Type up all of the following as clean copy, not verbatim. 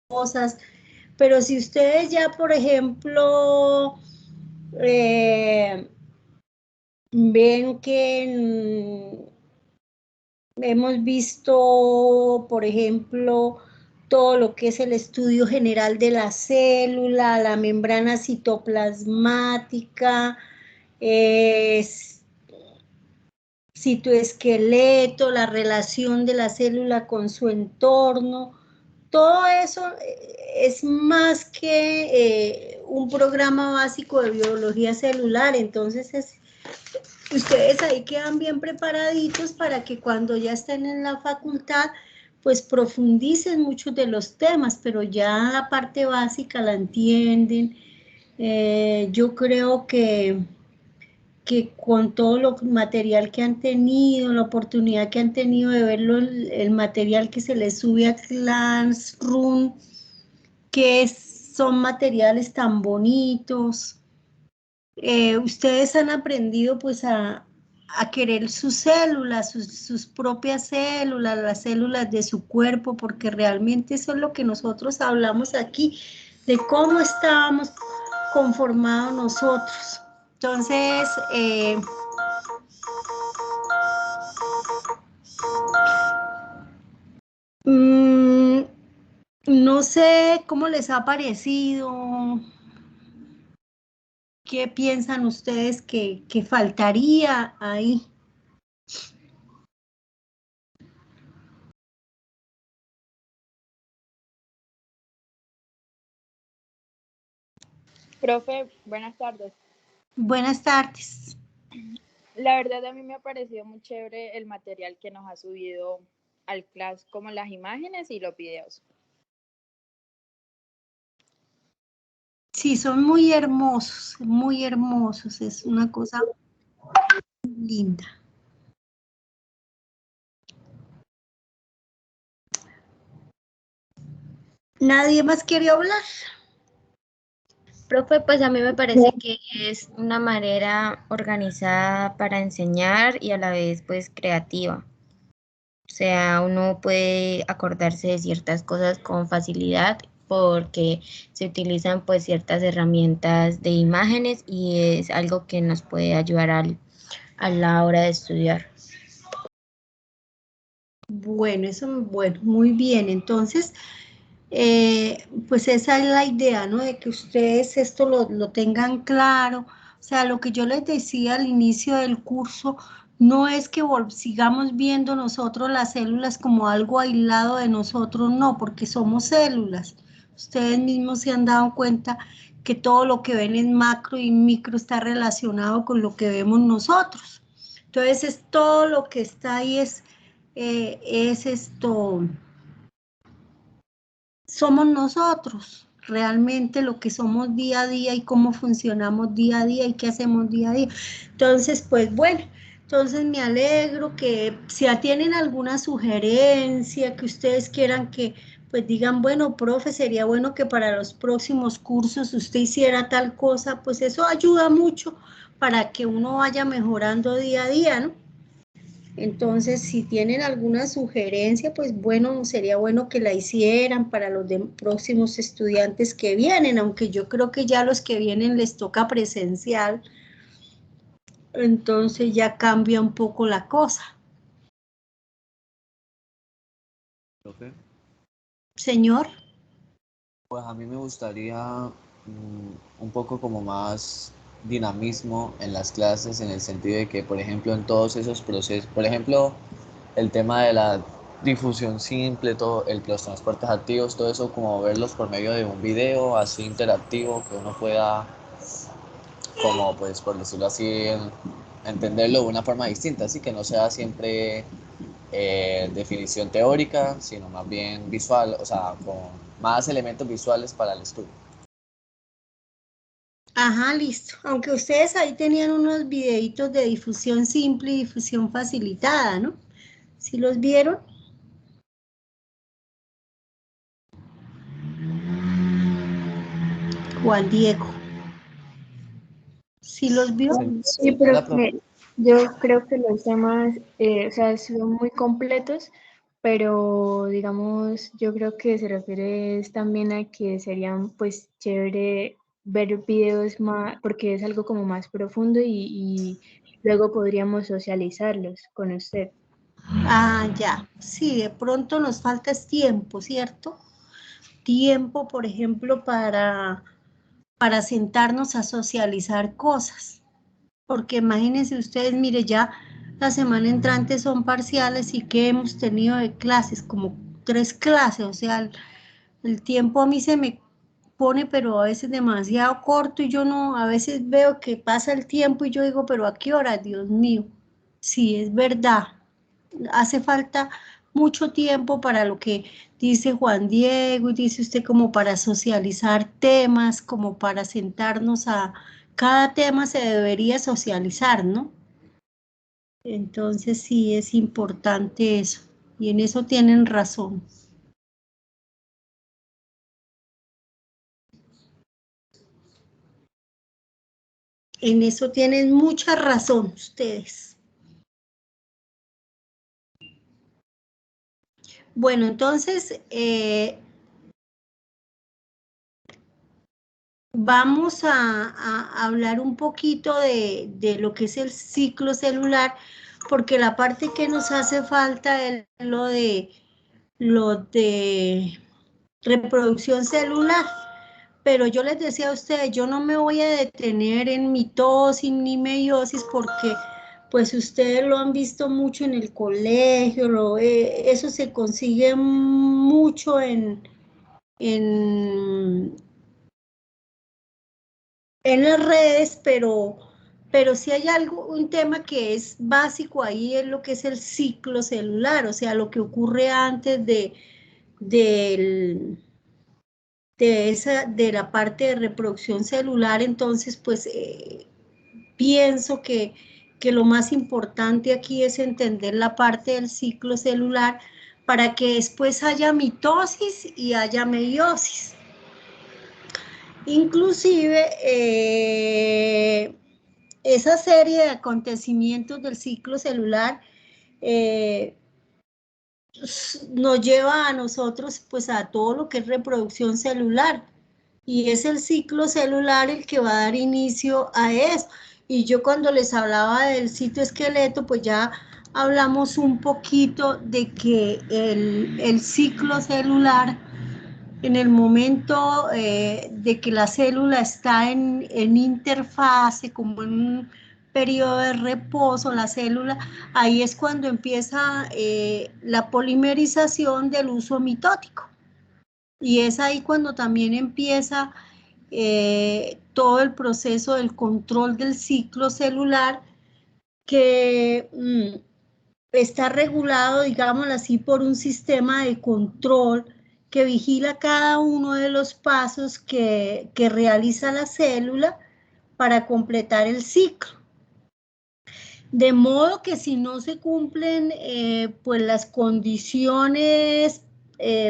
cosas, pero si ustedes ya, por ejemplo, ven que hemos visto, por ejemplo, todo lo que es el estudio general de la célula, la membrana citoplasmática, citoesqueleto, la relación de la célula con su entorno, todo eso es más que un programa básico de biología celular. Entonces ustedes ahí quedan bien preparaditos para que cuando ya estén en la facultad pues profundicen muchos de los temas, pero ya la parte básica la entienden. Yo creo que con todo lo material que han tenido, la oportunidad que han tenido de verlo, el material que se les sube a Classroom, son materiales tan bonitos, ustedes han aprendido pues a querer sus células, sus propias células, las células de su cuerpo, porque realmente eso es lo que nosotros hablamos aquí, de cómo estábamos conformados nosotros. Entonces, no sé cómo les ha parecido, qué piensan ustedes que faltaría ahí. Profe, buenas tardes. Buenas tardes. La verdad a mí me ha parecido muy chévere el material que nos ha subido al class, como las imágenes y los videos. Sí, son muy hermosos, es una cosa linda. ¿Nadie más quiere hablar? Profe, pues a mí me parece que es una manera organizada para enseñar y a la vez pues creativa. O sea, uno puede acordarse de ciertas cosas con facilidad porque se utilizan pues ciertas herramientas de imágenes y es algo que nos puede ayudar a la hora de estudiar. Bueno, muy bien. Entonces, pues esa es la idea, ¿no? De que ustedes esto lo tengan claro. O sea, lo que yo les decía al inicio del curso, no es que sigamos viendo nosotros las células como algo aislado de nosotros, no, porque somos células. Ustedes mismos se han dado cuenta que todo lo que ven en macro y micro está relacionado con lo que vemos nosotros. Entonces, todo lo que está ahí es somos nosotros, realmente lo que somos día a día y cómo funcionamos día a día y qué hacemos día a día. Entonces, pues bueno, entonces me alegro que si tienen alguna sugerencia que ustedes quieran que, pues digan, bueno, profe, sería bueno que para los próximos cursos usted hiciera tal cosa, pues eso ayuda mucho para que uno vaya mejorando día a día, ¿no? Entonces, si tienen alguna sugerencia, pues bueno, sería bueno que la hicieran para los próximos estudiantes que vienen, aunque yo creo que ya los que vienen les toca presencial, entonces ya cambia un poco la cosa. ¿Profe? Señor. Pues a mí me gustaría un poco como más dinamismo en las clases, en el sentido de que, por ejemplo, en todos esos procesos, por ejemplo, el tema de la difusión simple, todo, los transportes activos, todo eso, como verlos por medio de un video así interactivo, que uno pueda, como pues por decirlo así, entenderlo de una forma distinta, así que no sea siempre definición teórica, sino más bien visual, o sea, con más elementos visuales para el estudio. Ajá, listo. Aunque ustedes ahí tenían unos videitos de difusión simple y difusión facilitada, ¿no? ¿Sí los vieron? Juan Diego. ¿Sí los vio? Sí, pero yo creo que los temas, o sea, son muy completos, pero digamos, yo creo que se refiere también a que serían pues chévere ver videos más, porque es algo como más profundo y luego podríamos socializarlos con usted. Ah, ya, sí, de pronto nos falta es tiempo, ¿cierto? Tiempo, por ejemplo, para sentarnos a socializar cosas. Porque imagínense ustedes, mire, ya la semana entrante son parciales y que hemos tenido de clases, como 3 clases, o sea, el tiempo a mí se me pone, pero a veces demasiado corto y yo no, a veces veo que pasa el tiempo y yo digo, pero ¿a qué hora? Dios mío, sí, es verdad, hace falta mucho tiempo para lo que dice Juan Diego y dice usted como para socializar temas, como para sentarnos a, cada tema se debería socializar, ¿no? Entonces sí es importante eso y en eso tienen razón. En eso tienen mucha razón ustedes. Bueno, entonces vamos a hablar un poquito de lo que es el ciclo celular, porque la parte que nos hace falta es lo de reproducción celular. Pero yo les decía a ustedes, yo no me voy a detener en mitosis ni meiosis porque pues ustedes lo han visto mucho en el colegio, eso se consigue mucho en, en las redes, pero si hay un tema que es básico ahí, es lo que es el ciclo celular, o sea, lo que ocurre antes del de la parte de reproducción celular, entonces pues pienso que lo más importante aquí es entender la parte del ciclo celular para que después haya mitosis y haya meiosis. Inclusive esa serie de acontecimientos del ciclo celular nos lleva a nosotros pues a todo lo que es reproducción celular. Y es el ciclo celular el que va a dar inicio a eso. Y yo cuando les hablaba del citoesqueleto, pues ya hablamos un poquito de que el ciclo celular, en el momento de que la célula está en interfase, como en un periodo de reposo, la célula, ahí es cuando empieza la polimerización del uso mitótico. Y es ahí cuando también empieza todo el proceso del control del ciclo celular que está regulado, digámoslo así, por un sistema de control que vigila cada uno de los pasos que realiza la célula para completar el ciclo. De modo que si no se cumplen pues las condiciones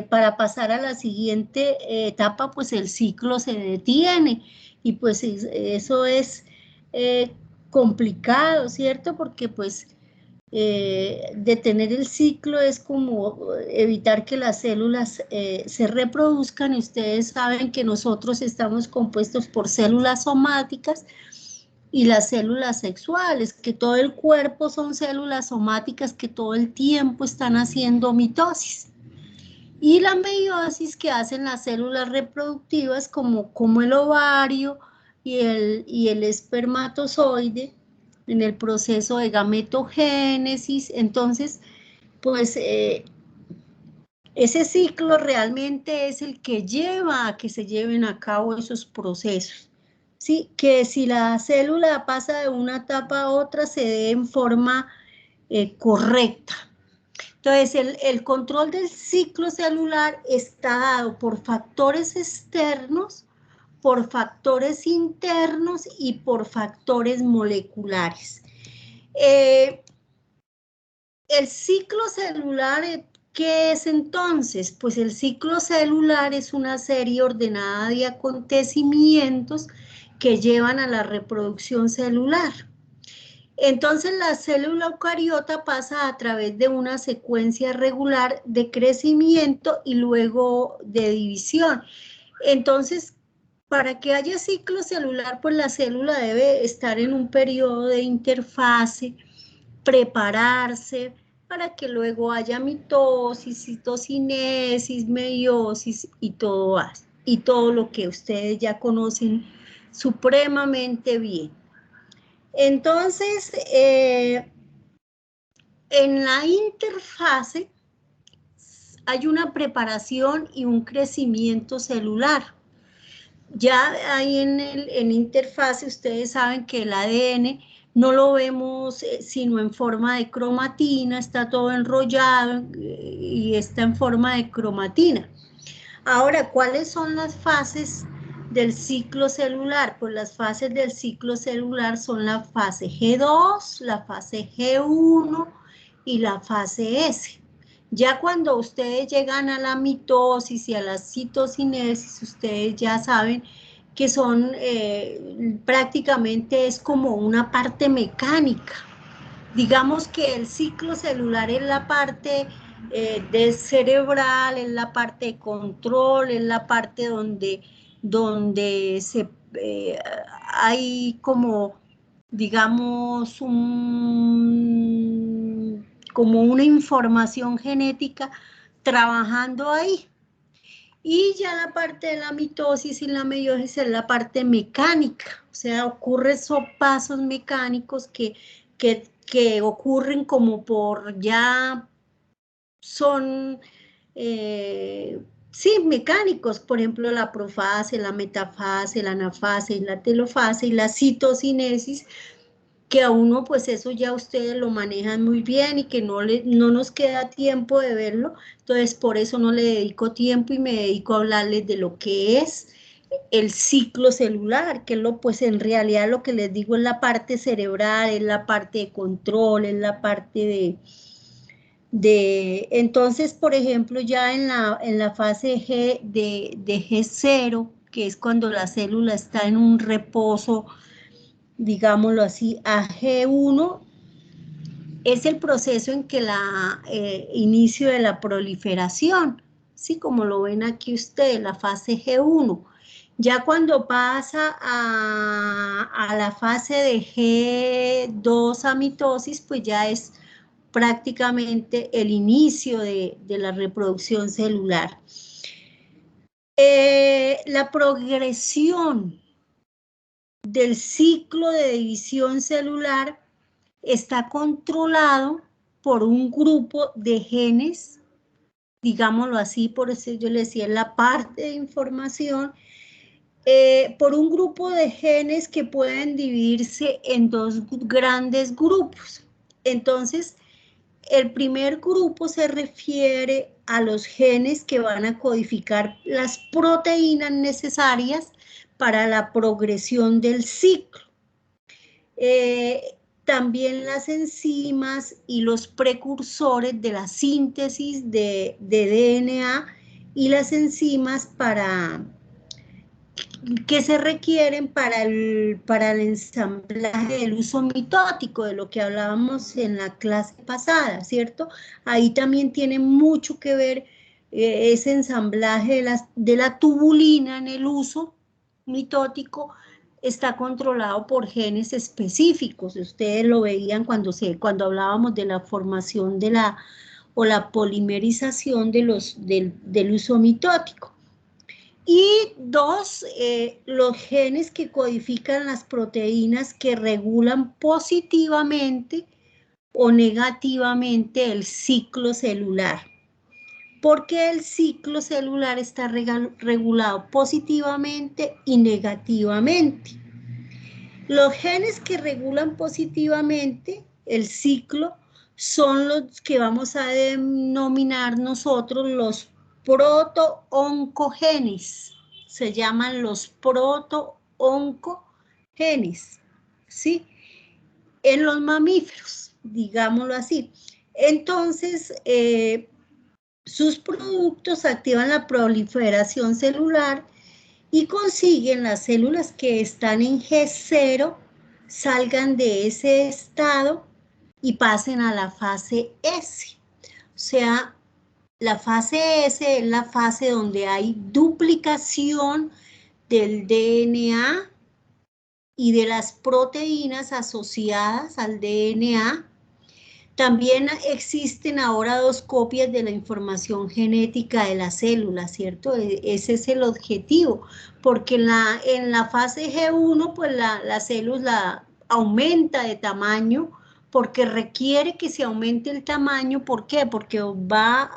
para pasar a la siguiente etapa, pues el ciclo se detiene y pues eso es complicado, ¿cierto? Porque pues detener el ciclo es como evitar que las células se reproduzcan y ustedes saben que nosotros estamos compuestos por células somáticas y las células sexuales, que todo el cuerpo son células somáticas que todo el tiempo están haciendo mitosis. Y la meiosis que hacen las células reproductivas como el ovario y el espermatozoide en el proceso de gametogénesis. Entonces, pues ese ciclo realmente es el que lleva a que se lleven a cabo esos procesos. Sí, que si la célula pasa de una etapa a otra se dé en forma correcta. Entonces, el control del ciclo celular está dado por factores externos, por factores internos y por factores moleculares. El ciclo celular, ¿qué es entonces? Pues el ciclo celular es una serie ordenada de acontecimientos que llevan a la reproducción celular. Entonces la célula eucariota pasa a través de una secuencia regular de crecimiento y luego de división. Entonces, para que haya ciclo celular, pues la célula debe estar en un periodo de interfase, prepararse para que luego haya mitosis, citocinesis, meiosis y todo lo que ustedes ya conocen supremamente bien. Entonces, en la interfase hay una preparación y un crecimiento celular. Ya ahí en interfase ustedes saben que el ADN no lo vemos sino en forma de cromatina, está todo enrollado y está en forma de cromatina. Ahora, ¿cuáles son las fases del ciclo celular? Pues las fases del ciclo celular son la fase G2, la fase G1 y la fase S. Ya cuando ustedes llegan a la mitosis y a la citocinesis, ustedes ya saben que son prácticamente es como una parte mecánica. Digamos que el ciclo celular es la parte de cerebral, es la parte de control, es la parte donde hay como, digamos, como una información genética trabajando ahí. Y ya la parte de la mitosis y la meiosis es la parte mecánica, o sea, ocurren esos pasos mecánicos que ocurren como por ya son, sí, mecánicos, por ejemplo, la profase, la metafase, la anafase y la telofase y la citocinesis, que a uno pues eso ya ustedes lo manejan muy bien y que no nos queda tiempo de verlo, entonces por eso no le dedico tiempo y me dedico a hablarles de lo que es el ciclo celular, que pues en realidad lo que les digo es la parte cerebral, es la parte de control, es la parte entonces, por ejemplo, ya en la fase G de G0, que es cuando la célula está en un reposo, digámoslo así, a G1, es el proceso en que inicio de la proliferación, ¿sí? Como lo ven aquí ustedes, la fase G1. Ya cuando pasa a la fase de G2 a mitosis, pues ya es prácticamente el inicio de la reproducción celular. La progresión del ciclo de división celular está controlado por un grupo de genes, digámoslo así, por eso yo le decía en la parte de información, por un grupo de genes que pueden dividirse en dos grandes grupos. Entonces, el primer grupo se refiere a los genes que van a codificar las proteínas necesarias para la progresión del ciclo. También las enzimas y los precursores de la síntesis de DNA y las enzimas que se requieren para el ensamblaje del uso mitótico, de lo que hablábamos en la clase pasada, ¿cierto? Ahí también tiene mucho que ver ese ensamblaje de la tubulina en el uso mitótico, está controlado por genes específicos. Ustedes lo veían cuando hablábamos de la formación o la polimerización del uso mitótico. Y dos, los genes que codifican las proteínas que regulan positivamente o negativamente el ciclo celular. Porque el ciclo celular está regulado positivamente y negativamente. Los genes que regulan positivamente el ciclo son los que vamos a denominar nosotros los proto-oncogenes. Se llaman los proto-oncogenes, ¿sí? En los mamíferos, digámoslo así. Entonces, sus productos activan la proliferación celular y consiguen las células que están en G0 salgan de ese estado y pasen a la fase S. O sea, la fase S es la fase donde hay duplicación del DNA y de las proteínas asociadas al DNA. También existen ahora 2 copias de la información genética de la célula, ¿cierto? Ese es el objetivo, porque en la fase G1, pues la célula aumenta de tamaño, porque requiere que se aumente el tamaño. ¿Por qué? Porque va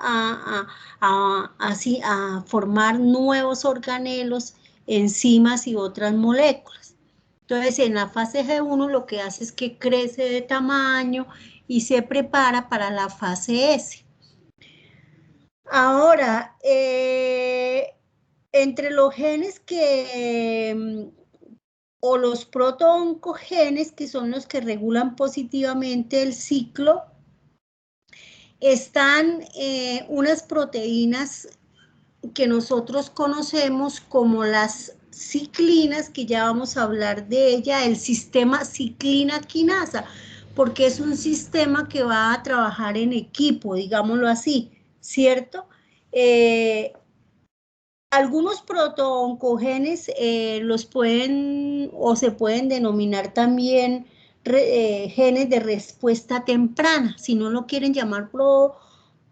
a formar nuevos organelos, enzimas y otras moléculas. Entonces, en la fase G1 lo que hace es que crece de tamaño y se prepara para la fase S. Ahora, entre los genes o los protooncogenes, que son los que regulan positivamente el ciclo, están unas proteínas que nosotros conocemos como las ciclinas, que ya vamos a hablar de ella, el sistema ciclina-quinasa, porque es un sistema que va a trabajar en equipo, digámoslo así, ¿cierto? Algunos protooncogenes los pueden o se pueden denominar también genes de respuesta temprana. Si no lo quieren llamar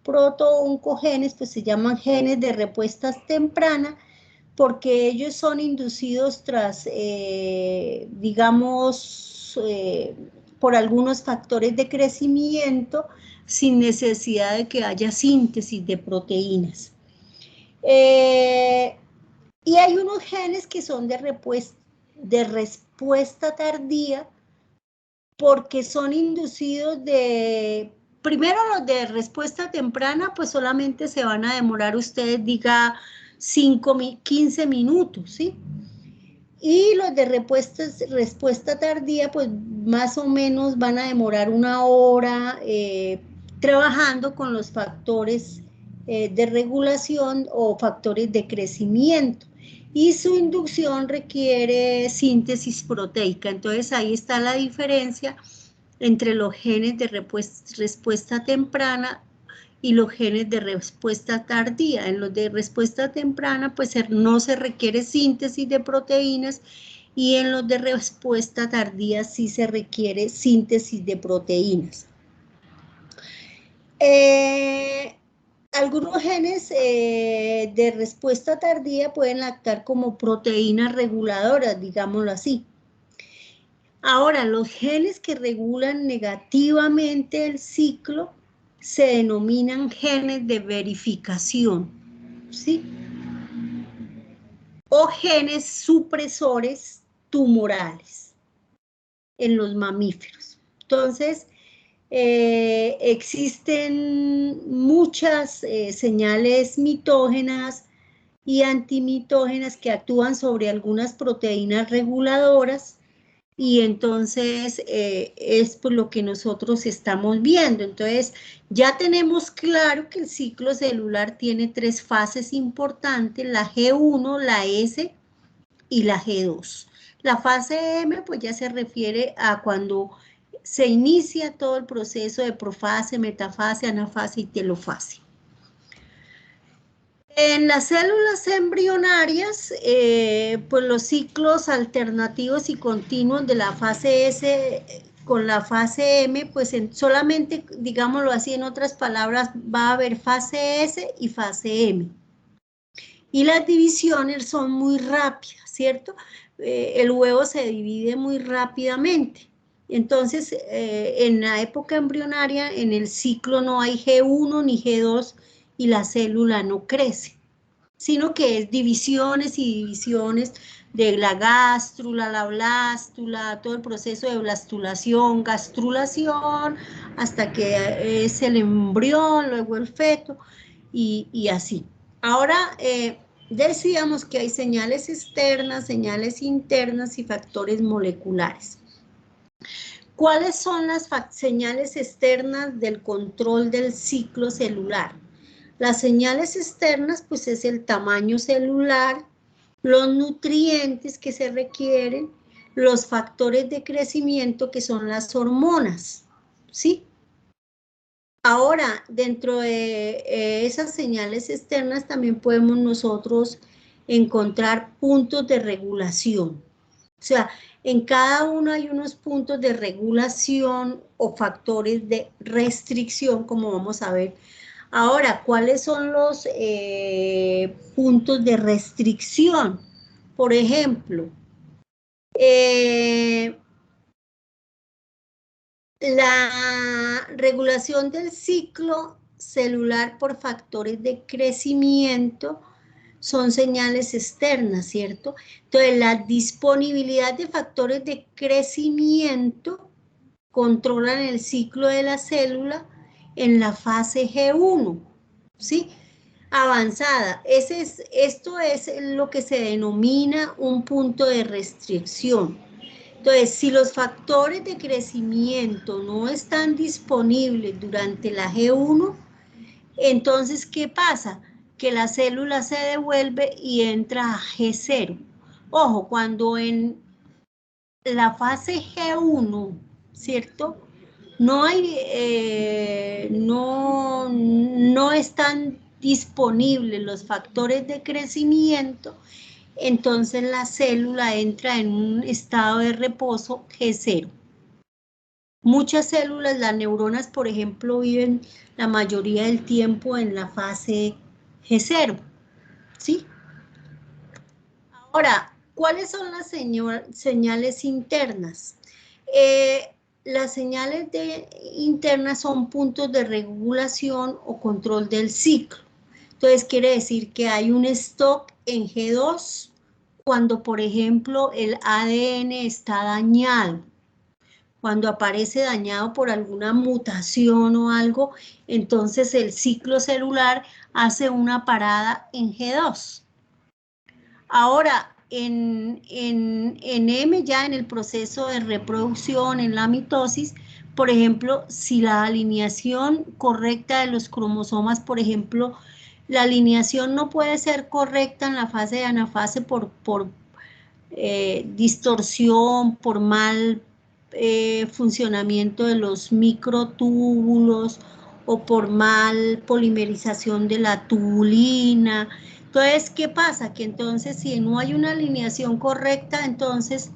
protooncogenes, pues se llaman genes de respuesta temprana, porque ellos son inducidos tras, digamos, por algunos factores de crecimiento sin necesidad de que haya síntesis de proteínas. Y hay unos genes que son de respuesta tardía, porque son inducidos primero los de respuesta temprana, pues solamente se van a demorar, ustedes diga 15 minutos, ¿sí? Y los de respuesta tardía, pues más o menos van a demorar 1 hora trabajando con los factores de regulación o factores de crecimiento. Y su inducción requiere síntesis proteica. Entonces ahí está la diferencia entre los genes de respuesta temprana y los genes de respuesta tardía. En los de respuesta temprana, pues no se requiere síntesis de proteínas, y en los de respuesta tardía sí se requiere síntesis de proteínas. Algunos genes de respuesta tardía pueden actuar como proteínas reguladoras, digámoslo así. Ahora, los genes que regulan negativamente el ciclo se denominan genes de verificación, ¿sí? O genes supresores tumorales en los mamíferos. Entonces, existen muchas señales mitógenas y antimitógenas que actúan sobre algunas proteínas reguladoras, y entonces es por lo que nosotros estamos viendo. Entonces, ya tenemos claro que el ciclo celular tiene 3 fases importantes, la G1, la S y la G2. La fase M, pues ya se refiere a cuando se inicia todo el proceso de profase, metafase, anafase y telofase. En las células embrionarias, pues los ciclos alternativos y continuos de la fase S con la fase M, pues solamente, digámoslo así, en otras palabras, va a haber fase S y fase M. Y las divisiones son muy rápidas, ¿cierto? El huevo se divide muy rápidamente. Entonces, en la época embrionaria, en el ciclo no hay G1 ni G2 y la célula no crece, sino que es divisiones y divisiones de la gástrula, la blástula, todo el proceso de blastulación, gastrulación, hasta que es el embrión, luego el feto, y así. Ahora, decíamos que hay señales externas, señales internas y factores moleculares. ¿Cuáles son las señales externas del control del ciclo celular? Las señales externas, pues es el tamaño celular, los nutrientes que se requieren, los factores de crecimiento que son las hormonas, ¿sí? Ahora, dentro de esas señales externas también podemos nosotros encontrar puntos de regulación. O sea, en cada uno hay unos puntos de regulación o factores de restricción, como vamos a ver. Ahora, ¿cuáles son los puntos de restricción? Por ejemplo, la regulación del ciclo celular por factores de crecimiento son señales externas, ¿cierto? Entonces, la disponibilidad de factores de crecimiento controlan el ciclo de la célula en la fase G1, ¿sí? Avanzada. Esto es lo que se denomina un punto de restricción. Entonces, si los factores de crecimiento no están disponibles durante la G1, entonces, ¿qué pasa? Que la célula se devuelve y entra a G0. Ojo, cuando en la fase G1, ¿cierto? No están disponibles los factores de crecimiento, entonces la célula entra en un estado de reposo G0. Muchas células, las neuronas, por ejemplo, viven la mayoría del tiempo en la fase G0, ¿sí? Ahora, ¿cuáles son las señales internas? Las señales internas son puntos de regulación o control del ciclo. Entonces, quiere decir que hay un stop en G2 cuando, por ejemplo, el ADN está dañado. Cuando aparece dañado por alguna mutación o algo, entonces el ciclo celular hace una parada en G2. Ahora, en M, ya en el proceso de reproducción, en la mitosis, por ejemplo, si la alineación correcta de los cromosomas, por ejemplo, la alineación no puede ser correcta en la fase de anafase por distorsión, por mal funcionamiento de los microtúbulos o por mal polimerización de la tubulina. Entonces, ¿qué pasa? Que entonces si no hay una alineación correcta, entonces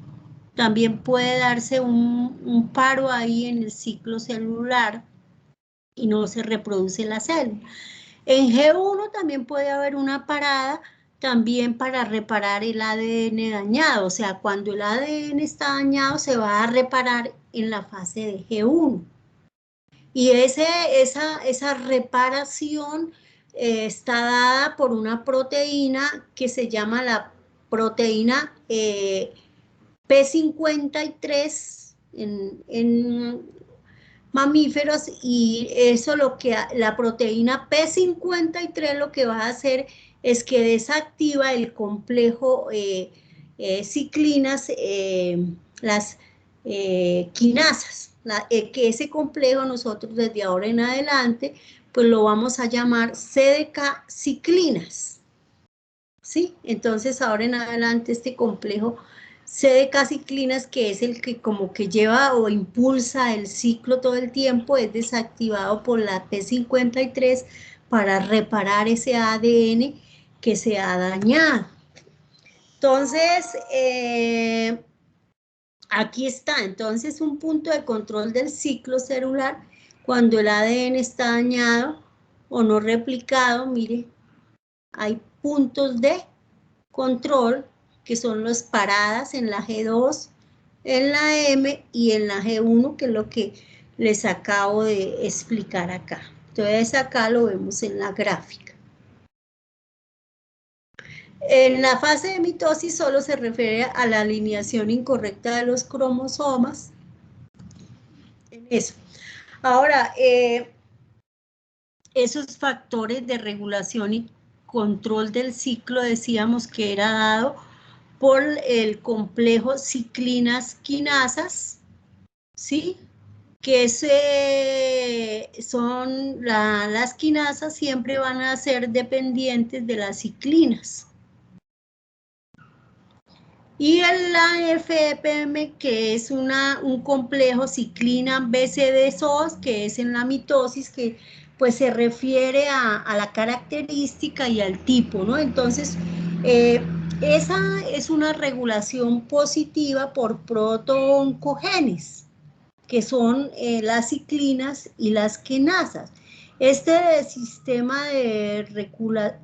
también puede darse un paro ahí en el ciclo celular y no se reproduce la célula. En G1 también puede haber una parada también para reparar el ADN dañado, o sea, cuando el ADN está dañado se va a reparar en la fase de G1. Y esa reparación está dada por una proteína que se llama la proteína P53 en mamíferos, y eso la proteína P53 lo que va a hacer es que desactiva el complejo ciclinas, las quinasas, que ese complejo nosotros desde ahora en adelante pues lo vamos a llamar CDK ciclinas, ¿sí? Entonces ahora en adelante este complejo CDK ciclinas, que es el que como que lleva o impulsa el ciclo todo el tiempo, es desactivado por la P53 para reparar ese ADN que se ha dañado. Entonces, aquí está, entonces un punto de control del ciclo celular cuando el ADN está dañado o no replicado. Mire, hay puntos de control que son las paradas en la G2, en la M y en la G1, que es lo que les acabo de explicar acá. Entonces acá lo vemos en la gráfica. En la fase de mitosis solo se refiere a la alineación incorrecta de los cromosomas. En eso. Ahora, esos factores de regulación y control del ciclo decíamos que era dado por el complejo ciclinas quinasas, ¿sí? Que las quinasas siempre van a ser dependientes de las ciclinas. Y la FEPM, que es un complejo ciclina BCD-SOS, que es en la mitosis, que pues se refiere a la característica y al tipo, ¿no? Entonces, esa es una regulación positiva por protooncogenes, que son las ciclinas y las quinasas. Este sistema de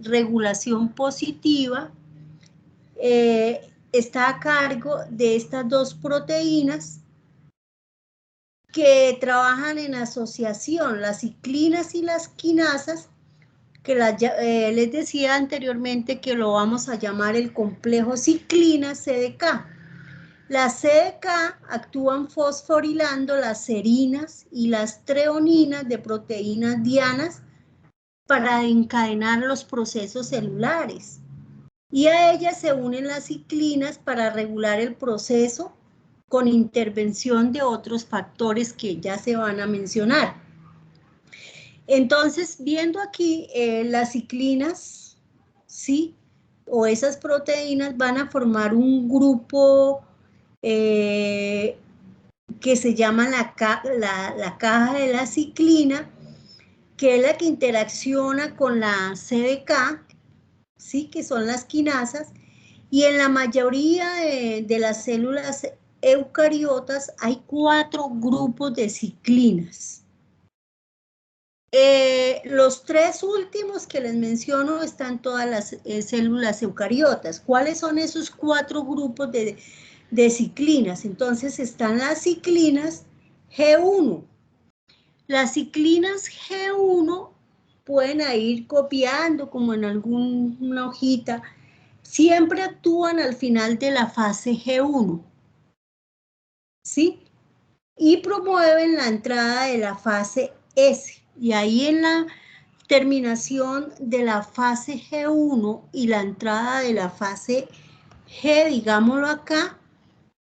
regulación positiva está a cargo de estas dos proteínas que trabajan en asociación, las ciclinas y las quinasas, que les decía anteriormente que lo vamos a llamar el complejo ciclina-CDK. Las CDK actúan fosforilando las serinas y las treoninas de proteínas dianas para encadenar los procesos celulares. Y a ellas se unen las ciclinas para regular el proceso con intervención de otros factores que ya se van a mencionar. Entonces, viendo aquí las ciclinas, ¿sí? O esas proteínas van a formar un grupo que se llama la caja de la ciclina, que es la que interacciona con la CDK, ¿sí? Que son las quinasas, y en la mayoría de las células eucariotas hay 4 grupos de ciclinas. Los 3 últimos que les menciono están todas las células eucariotas. ¿Cuáles son esos 4 grupos de ciclinas? Entonces están las ciclinas G1. Las ciclinas G1 pueden ir copiando como en alguna hojita. Siempre actúan al final de la fase G1, ¿sí? Y promueven la entrada de la fase S. Y ahí en la terminación de la fase G1 y la entrada de la fase G, digámoslo acá,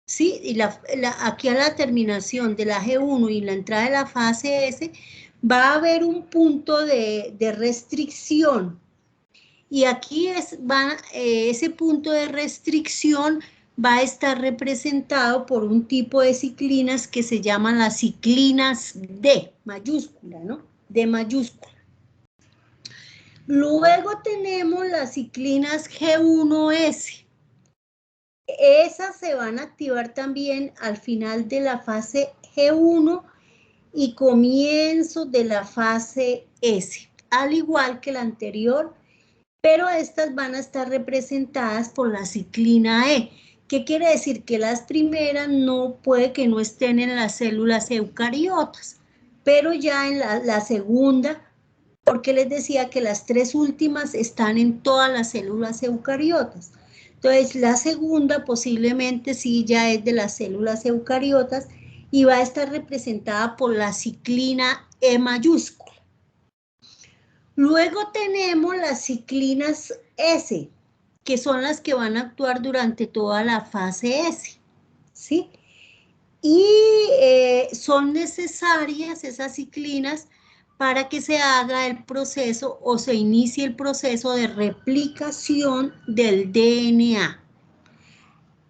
¿sí? Y aquí a la terminación de la G1 y la entrada de la fase S, va a haber un punto de restricción. Y aquí ese punto de restricción va a estar representado por un tipo de ciclinas que se llaman las ciclinas D, mayúscula, ¿no? D mayúscula. Luego tenemos las ciclinas G1S. Esas se van a activar también al final de la fase G1 y comienzo de la fase S, al igual que la anterior, pero estas van a estar representadas por la ciclina E. ¿Qué quiere decir? Que las primeras puede que no estén en las células eucariotas, pero ya en la segunda, porque les decía que las 3 últimas están en todas las células eucariotas. Entonces, la segunda posiblemente sí ya es de las células eucariotas y va a estar representada por la ciclina E mayúscula. Luego tenemos las ciclinas S, que son las que van a actuar durante toda la fase S, ¿sí? Y son necesarias esas ciclinas para que se haga el proceso o se inicie el proceso de replicación del DNA.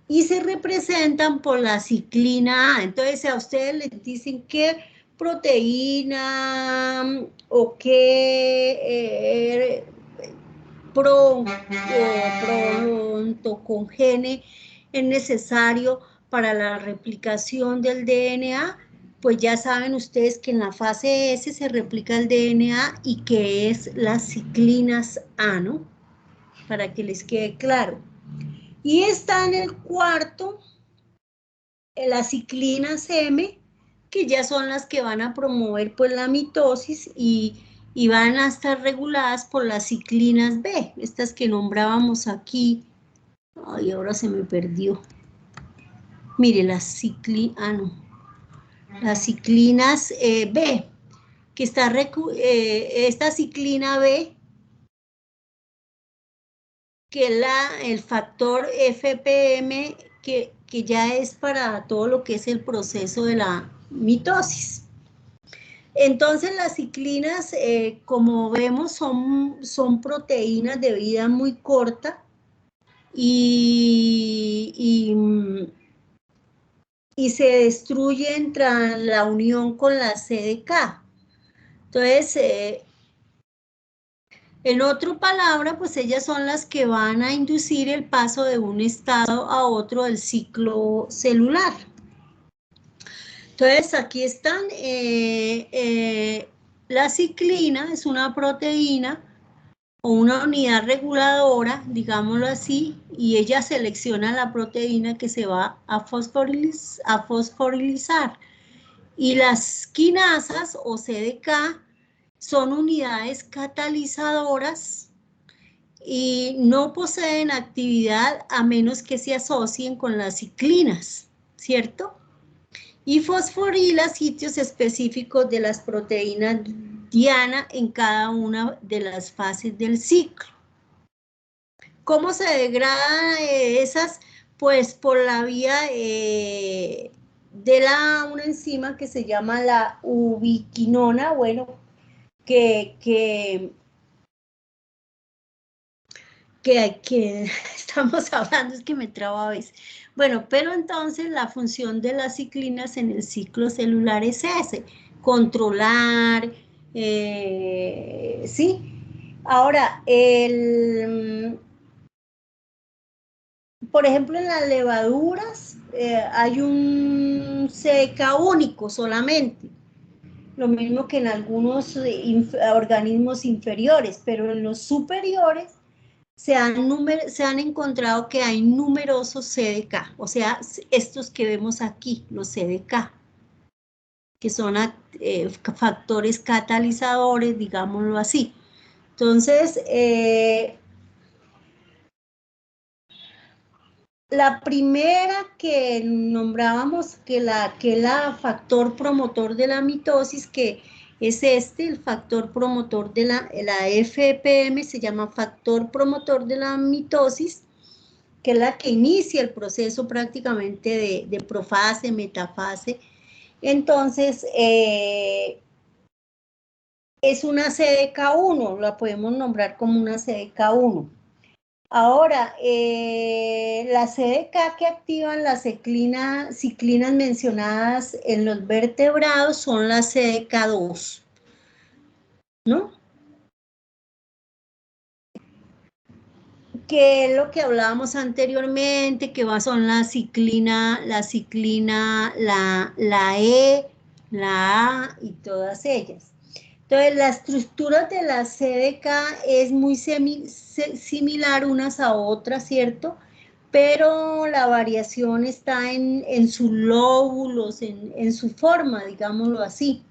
Y se representan por la ciclina A. Entonces, a ustedes les dicen qué proteína o qué prontocongene es necesario para la replicación del DNA, pues ya saben ustedes que en la fase S se replica el DNA y que es las ciclinas A, ¿no? Para que les quede claro. Y está en el cuarto, las ciclinas M, que ya son las que van a promover pues la mitosis y van a estar reguladas por las ciclinas B, estas que nombrábamos aquí. Ay, ahora se me perdió. Mire, las ciclinas B, que está esta ciclina B, que es el factor FPM, que ya es para todo lo que es el proceso de la mitosis. Entonces las ciclinas, como vemos, son proteínas de vida muy corta y se destruyen tras la unión con la CDK. Entonces, en otra palabra, pues ellas son las que van a inducir el paso de un estado a otro del ciclo celular. Entonces, aquí están, la ciclina es una proteína o una unidad reguladora, digámoslo así, y ella selecciona la proteína que se va a fosforilizar. Y las quinasas o CDK son unidades catalizadoras y no poseen actividad a menos que se asocien con las ciclinas, ¿cierto? Y fosforila sitios específicos de las proteínas diana en cada una de las fases del ciclo. ¿Cómo se degradan esas? Pues por la vía de una enzima que se llama la ubiquinona, bueno, que estamos hablando, es que me trabo a veces. Bueno, pero entonces la función de las ciclinas en el ciclo celular es ese, controlar, ¿sí? Ahora, por ejemplo, en las levaduras hay un CDK único solamente, lo mismo que en algunos organismos inferiores, pero en los superiores se han encontrado que hay numerosos CDK, o sea, estos que vemos aquí, los CDK, que son factores catalizadores, digámoslo así. Entonces, la primera que nombrábamos, que la factor promotor de la mitosis, que es el factor promotor de la FPM, se llama factor promotor de la mitosis, que es la que inicia el proceso prácticamente de profase, metafase. Entonces, es una CDK1, la podemos nombrar como una CDK1. Ahora, la CDK que activan las ciclinas mencionadas en los vertebrados son las CDK2, ¿no? Que es lo que hablábamos anteriormente, que son la ciclina, la E, la A y todas ellas. Entonces, la estructura de la CDK es muy similar unas a otras, ¿cierto? Pero la variación está en sus lóbulos, en su forma, digámoslo así.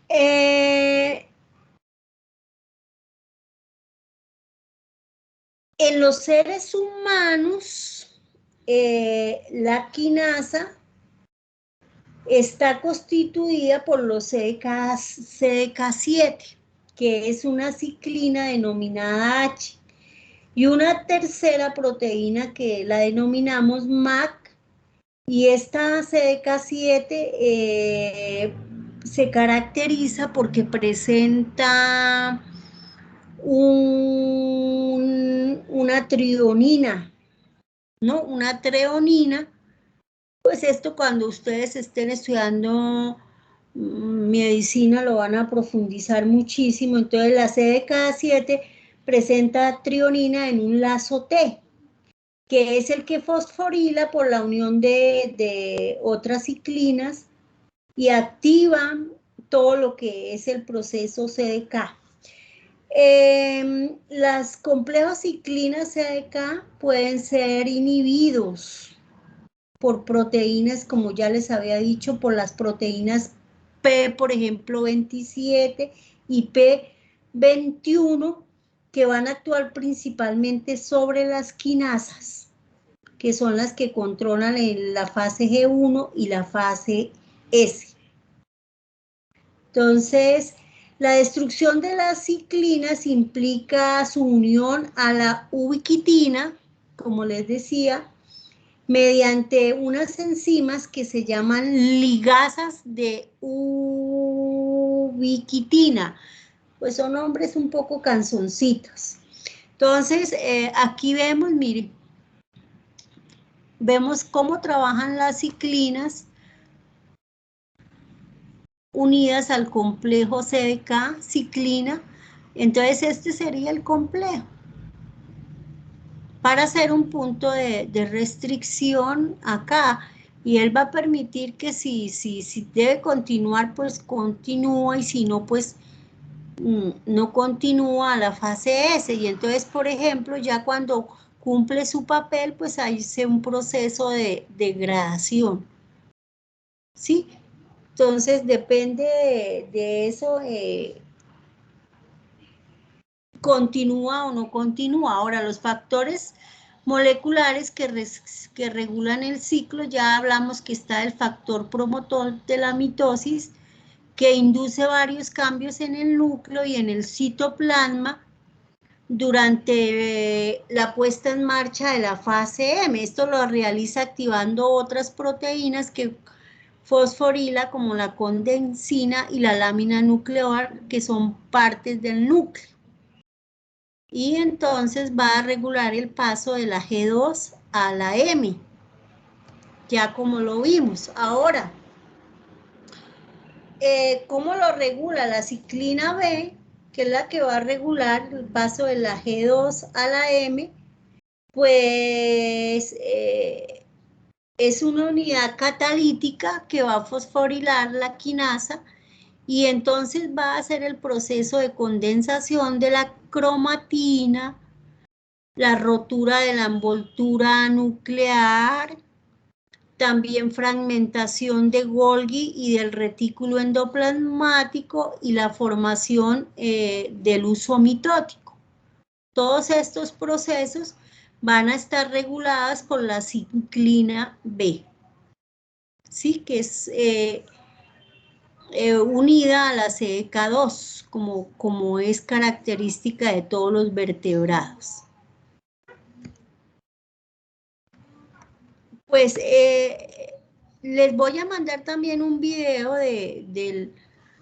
En los seres humanos, la quinasa está constituida por los CDK7, que es una ciclina denominada H, y una tercera proteína que la denominamos MAC, y esta CDK7 se caracteriza porque presenta una tridonina, ¿no? Una treonina. Pues esto cuando ustedes estén estudiando medicina lo van a profundizar muchísimo. Entonces la CDK7 presenta trionina en un lazo T, que es el que fosforila por la unión de otras ciclinas y activa todo lo que es el proceso CDK. Las complejas ciclinas CDK pueden ser inhibidos por proteínas, como ya les había dicho, por las proteínas P, por ejemplo, 27 y P21, que van a actuar principalmente sobre las quinasas, que son las que controlan la fase G1 y la fase S. Entonces, la destrucción de las ciclinas implica su unión a la ubiquitina, como les decía, mediante unas enzimas que se llaman ligasas de ubiquitina. Pues son nombres un poco canzoncitos. Entonces, aquí vemos, miren, vemos cómo trabajan las ciclinas unidas al complejo CDK, ciclina. Entonces, este sería el complejo. Para hacer un punto de restricción acá. Y él va a permitir que si debe continuar, pues continúa, y si no, pues no continúa a la fase S. Y entonces, por ejemplo, ya cuando cumple su papel, pues hay un proceso de degradación. ¿Sí? Entonces, depende de eso, continúa o no continúa. Ahora, los factores moleculares que regulan el ciclo, ya hablamos que está el factor promotor de la mitosis, que induce varios cambios en el núcleo y en el citoplasma durante la puesta en marcha de la fase M. Esto lo realiza activando otras proteínas que fosforila, como la condensina y la lámina nuclear, que son partes del núcleo. Y entonces va a regular el paso de la G2 a la M, ya como lo vimos. Ahora, ¿cómo lo regula? La ciclina B, que es la que va a regular el paso de la G2 a la M, pues es una unidad catalítica que va a fosforilar la quinasa, y entonces va a hacer el proceso de condensación de la cromatina, la rotura de la envoltura nuclear, también fragmentación de Golgi y del retículo endoplasmático, y la formación del uso mitótico. Todos estos procesos van a estar regulados por la ciclina B, ¿sí? Que es unida a la CDK2, como es característica de todos los vertebrados. Pues les voy a mandar también un video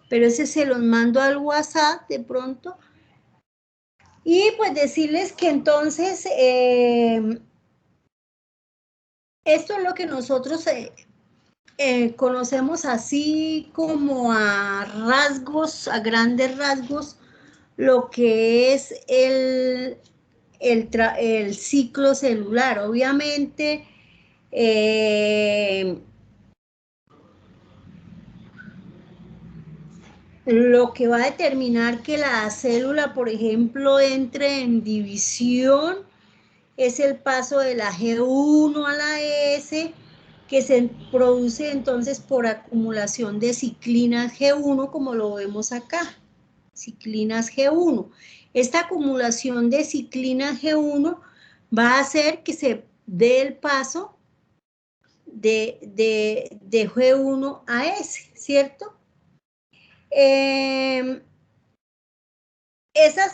pero ese se los mando al WhatsApp de pronto. Y pues decirles que entonces esto es lo que nosotros conocemos así como a rasgos, a grandes rasgos, lo que es el ciclo celular. Obviamente, lo que va a determinar que la célula, por ejemplo, entre en división es el paso de la G1 a la S, que se produce entonces por acumulación de ciclinas G1, como lo vemos acá, ciclinas G1. Esta acumulación de ciclinas G1 va a hacer que se dé el paso de G1 a S, ¿cierto? Esas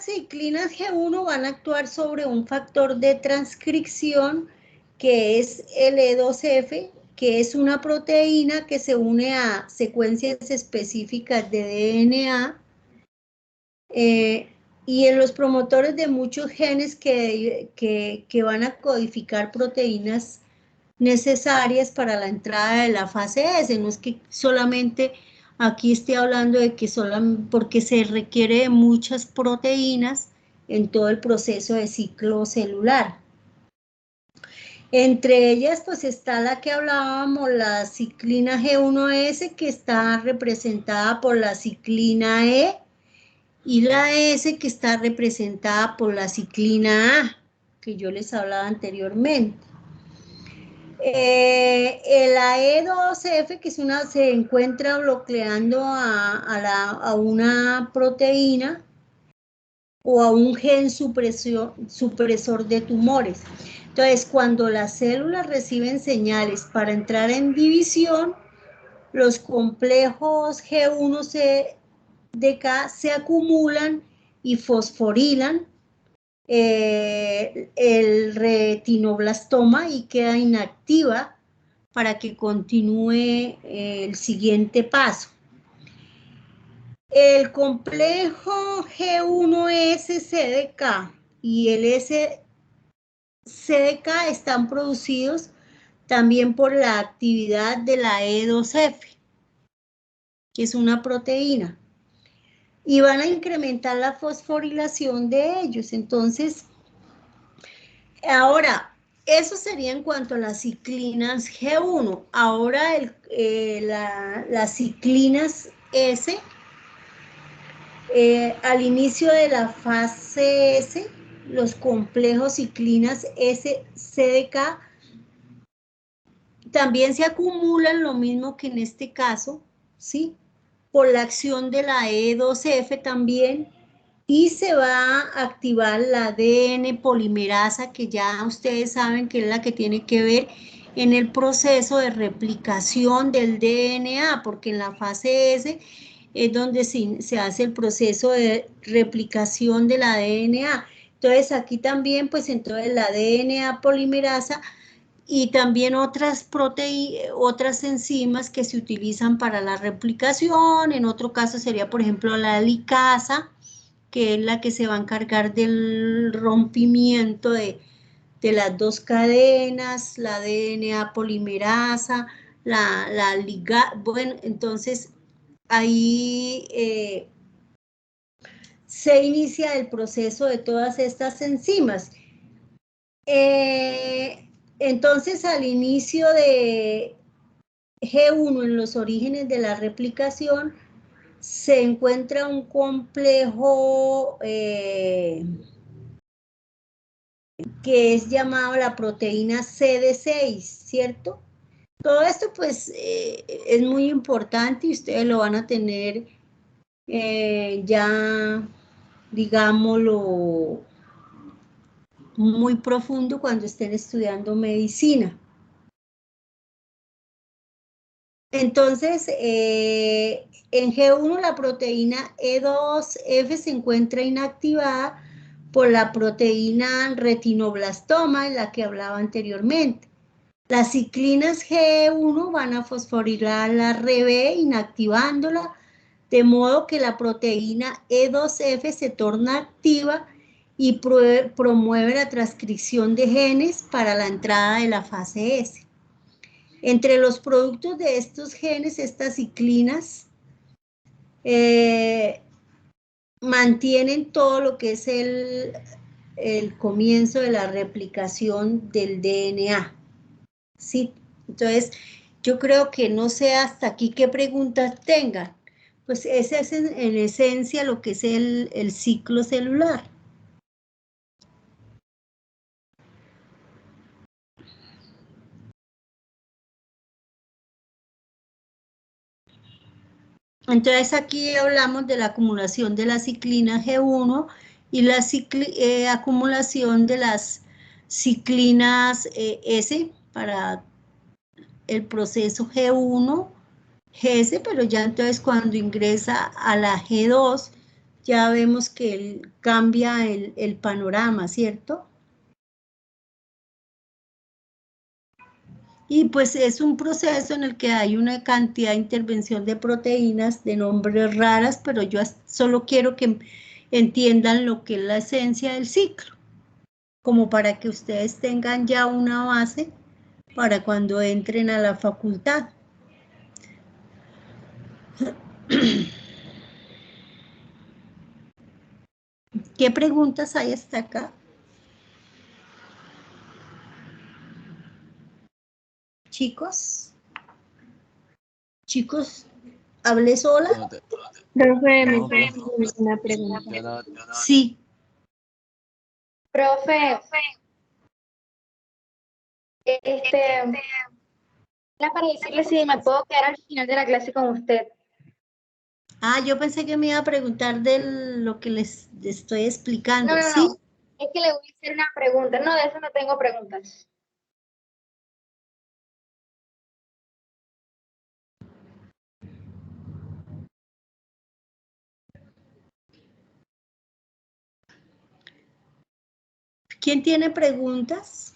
ciclinas G1 van a actuar sobre un factor de transcripción que es L2F, que es una proteína que se une a secuencias específicas de DNA, y en los promotores de muchos genes que van a codificar proteínas necesarias para la entrada de la fase S. No es que solamente aquí esté hablando de que porque se requiere de muchas proteínas en todo el proceso de ciclo celular. Entre ellas, pues está la que hablábamos, la ciclina G1S, que está representada por la ciclina E, y la S, que está representada por la ciclina A, que yo les hablaba anteriormente. La E2F, que se encuentra bloqueando a una proteína o a un gen supresor de tumores. Entonces, cuando las células reciben señales para entrar en división, los complejos G1-CDK se acumulan y fosforilan el retinoblastoma y queda inactiva para que continúe el siguiente paso. El complejo G1-SCDK y el SCDK están producidos también por la actividad de la E2F, que es una proteína, y van a incrementar la fosforilación de ellos. Entonces, ahora, eso sería en cuanto a las ciclinas G1. Ahora, las ciclinas S, al inicio de la fase S, los complejos ciclinas S-CDK también se acumulan lo mismo que en este caso, ¿sí? Por la acción de la E2F también, y se va a activar la ADN polimerasa, que ya ustedes saben que es la que tiene que ver en el proceso de replicación del DNA, porque en la fase S es donde se hace el proceso de replicación del DNA. Entonces aquí también, pues entonces la DNA polimerasa y también otras enzimas que se utilizan para la replicación. En otro caso sería, por ejemplo, la licasa, que es la que se va a encargar del rompimiento de las dos cadenas, la DNA polimerasa, bueno, entonces ahí se inicia el proceso de todas estas enzimas. Entonces, al inicio de G1, en los orígenes de la replicación, se encuentra un complejo que es llamado la proteína CD6, ¿cierto? Todo esto, pues, es muy importante y ustedes lo van a tener ya, digámoslo, muy profundo cuando estén estudiando medicina. Entonces, en G1 la proteína E2F se encuentra inactivada por la proteína retinoblastoma, en la que hablaba anteriormente. Las ciclinas G1 van a fosforilar la RB, inactivándola, de modo que la proteína E2F se torna activa y promueve la transcripción de genes para la entrada de la fase S. Entre los productos de estos genes, estas ciclinas mantienen todo lo que es el comienzo de la replicación del DNA, ¿sí? Entonces, yo creo que no sé hasta aquí qué preguntas tengan. Pues ese es en esencia lo que es el ciclo celular. Entonces aquí hablamos de la acumulación de la ciclina G1 y la acumulación de las ciclinas S para el proceso G1, GS, pero ya entonces cuando ingresa a la G2 ya vemos que cambia el panorama, ¿cierto? Y pues es un proceso en el que hay una cantidad de intervención de proteínas de nombres raras, pero yo solo quiero que entiendan lo que es la esencia del ciclo, como para que ustedes tengan ya una base para cuando entren a la facultad. ¿Qué preguntas hay hasta acá? Chicos, ¿hablé sola? Profe, ¿me No, puede profe. hacer una pregunta? Sí. Profe, era para decirle si me puedo quedar al final de la clase con usted. Ah, yo pensé que me iba a preguntar de lo que les estoy explicando, No, ¿sí? es que le voy a hacer una pregunta. No, de eso no tengo preguntas. ¿Quién tiene preguntas?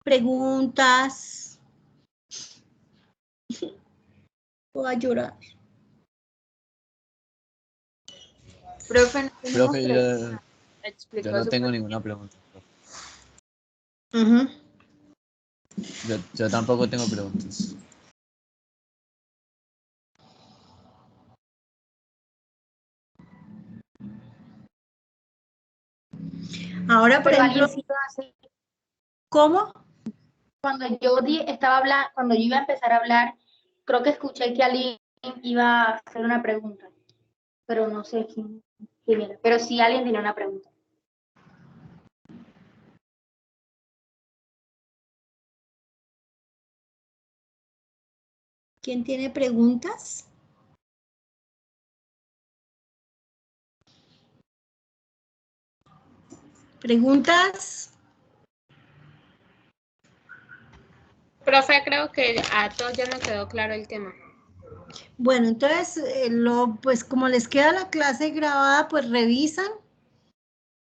Preguntas. Voy a llorar. Profe, no tenemos Profe, preguntas. yo Explicó no súper tengo bien. ninguna pregunta. Ujú. Yo tampoco tengo preguntas. Ahora, por Pero ejemplo, alguien sí lo hace. ¿cómo? Cuando yo estaba hablando, cuando yo iba a empezar a hablar, creo que escuché que alguien iba a hacer una pregunta, pero no sé quién era. Pero sí alguien tenía una pregunta. ¿Quién tiene preguntas? ¿Preguntas? Profe, creo que a todos ya nos quedó claro el tema. Bueno, entonces, pues como les queda la clase grabada, pues revisan.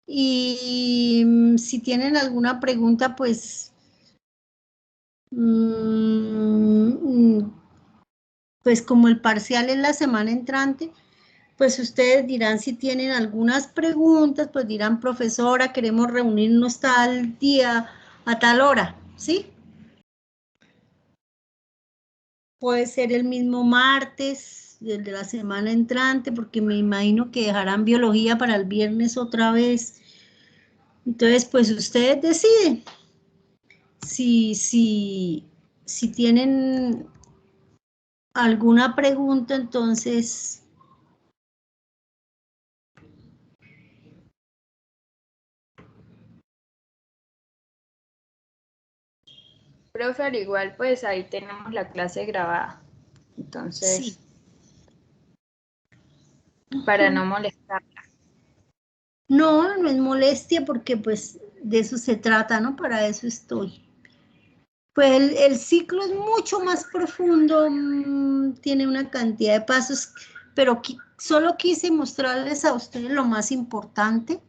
Y si tienen alguna pregunta, pues, pues como el parcial es la semana entrante, pues ustedes dirán si tienen algunas preguntas, pues dirán, profesora, queremos reunirnos tal día, a tal hora, ¿sí? Puede ser el mismo martes, el de la semana entrante, porque me imagino que dejarán biología para el viernes otra vez. Entonces, pues ustedes deciden. Si tienen alguna pregunta, entonces... Profe, al igual, pues ahí tenemos la clase grabada. Entonces, Sí. para no molestar. No, no es molestia porque pues de eso se trata, ¿no? Para eso estoy. Pues el ciclo es mucho más profundo, tiene una cantidad de pasos, pero solo quise mostrarles a ustedes lo más importante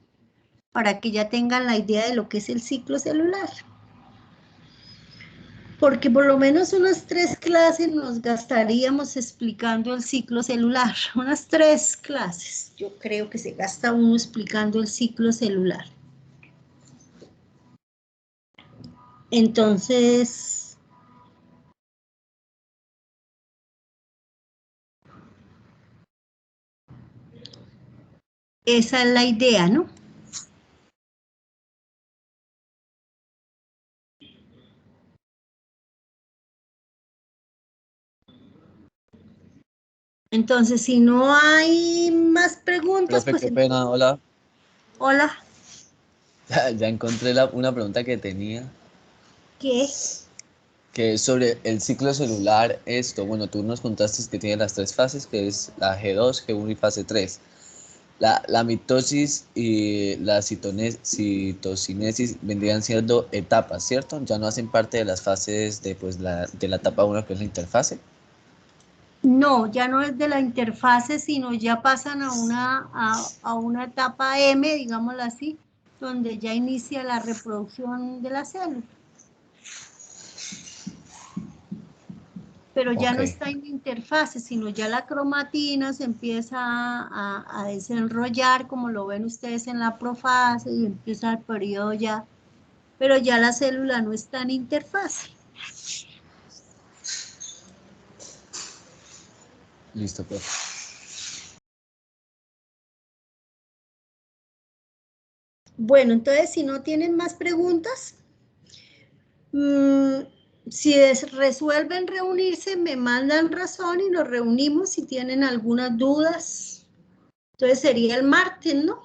para que ya tengan la idea de lo que es el ciclo celular. Porque por lo menos unas 3 clases nos gastaríamos explicando el ciclo celular, unas 3 clases. Yo creo que se gasta uno explicando el ciclo celular. Entonces, esa es la idea, ¿no? Entonces, si no hay más preguntas, Profe, pues... qué pena, hola. Hola, Ya encontré una pregunta que tenía, ¿qué? que es sobre el ciclo celular. Bueno, tú nos contaste que tiene las 3 fases, que es la G2, G1 y fase 3. La mitosis y la citocinesis vendrían siendo etapas, ¿cierto? Ya no hacen parte de las fases de, pues, de la etapa 1, que es la interfase. No, ya no es de la interfase, sino ya pasan a una etapa M, digámoslo así, donde ya inicia la reproducción de la célula. Pero ya no Ok. está en interfase, sino ya la cromatina se empieza a desenrollar, como lo ven ustedes en la profase, y empieza el periodo ya, pero ya la célula no está en interfase. Listo, profe. Bueno, entonces si no tienen más preguntas, si resuelven reunirse, me mandan razón y nos reunimos si tienen algunas dudas. Entonces sería el martes, ¿no?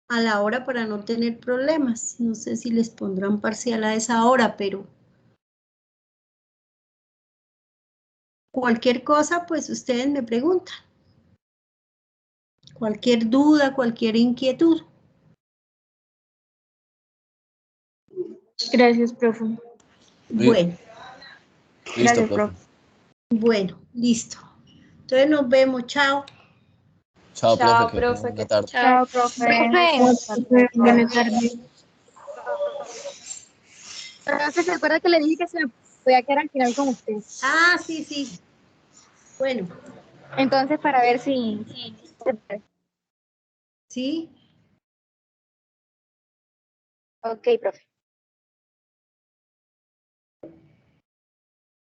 A la hora para no tener problemas. No sé si les pondrán parcial a esa hora, pero cualquier cosa, pues ustedes me preguntan. Cualquier duda, cualquier inquietud. Gracias, profe. Bueno, Listo, Gracias, profe. profe. bueno, listo. Entonces nos vemos, chao. Chao, profe, Chao, que tengan profe, buena que tarde. Chao, profe. Profe, Buenas tardes. profe, ¿se acuerda que le dije que se me podía quedar al final con usted? Ah, sí, sí. Bueno, Entonces, para ver si ¿sí? ok, profe.